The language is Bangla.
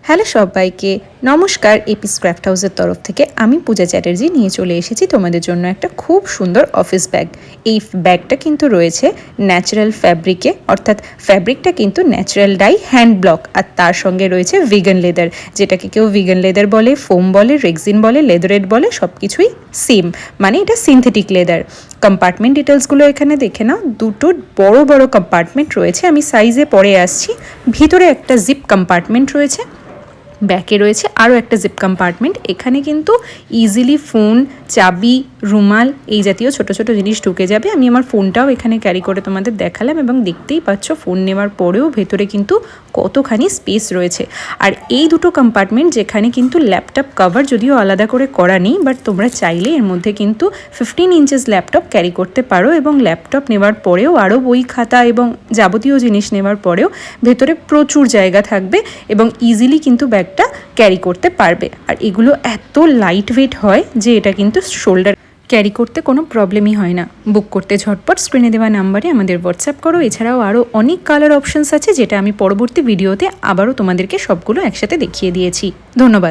হ্যালো সবাইকে নমস্কার। এপিস ক্রাফট হাউসের তরফ থেকে আমি পূজা চ্যাটার্জি নিয়ে চলে এসেছি তোমাদের জন্য একটা খুব সুন্দর অফিস ব্যাগ। এই ব্যাগটা কিন্তু রয়েছে ন্যাচারাল ফ্যাব্রিকে, অর্থাৎ ফ্যাব্রিকটা কিন্তু ন্যাচারাল ডাই হ্যান্ড ব্লক, আর তার সঙ্গে রয়েছে ভিগান লেদার, যেটাকে কেউ ভিগান লেদার বলে, ফোম বলে, রেক্সিন বলে, লেদারেট বলে, সব কিছুই সেম, মানে এটা সিনথেটিক লেদার। কম্পার্টমেন্ট ডিটেলসগুলো এখানে দেখে নাও। দুটো বড় বড় কম্পার্টমেন্ট রয়েছে, আমি সাইজে পরে আসছি। ভিতরে একটা জিপ কম্পার্টমেন্ট রয়েছে, ব্যাকে রয়েছে আরও একটা জিপ কম্পার্টমেন্ট। এখানে কিন্তু ইজিলি ফোন, চাবি, রুমাল এই জাতীয় ছোট ছোট জিনিস ঢুকে যাবে। আমি আমার ফোনটাও এখানে ক্যারি করে তোমাদের দেখালাম, এবং দেখতেই পাচ্ছ ফোন নেওয়ার পরেও ভেতরে কিন্তু কতখানি স্পেস রয়েছে। আর এই দুটো কম্পার্টমেন্ট যেখানে কিন্তু ল্যাপটপ কভার যদিও আলাদা করে করা নেই, বাট তোমরা চাইলে এর মধ্যে কিন্তু 15 ইঞ্চেস ল্যাপটপ ক্যারি করতে পারো, এবং ল্যাপটপ নেওয়ার পরেও আরও বই খাতা এবং যাবতীয় জিনিস নেওয়ার পরেও ভেতরে প্রচুর জায়গা থাকবে এবং ইজিলি কিন্তু ব্যাগটা ক্যারি করতে পারবে। আর এগুলো এত লাইট ওয়েট হয় যে এটা কিন্তু শোল্ডার ক্যারি করতে কোনো প্রবলেমই হয় না। বুক করতে ঝটপট স্ক্রিনে দেওয়া নাম্বারে আমাদের হোয়াটসঅ্যাপ করো। এছাড়াও আরও অনেক কালার অপশানস আছে, যেটা আমি পরবর্তী ভিডিওতে আবারও তোমাদেরকে সবগুলো একসাথে দেখিয়ে দিয়েছি। ধন্যবাদ।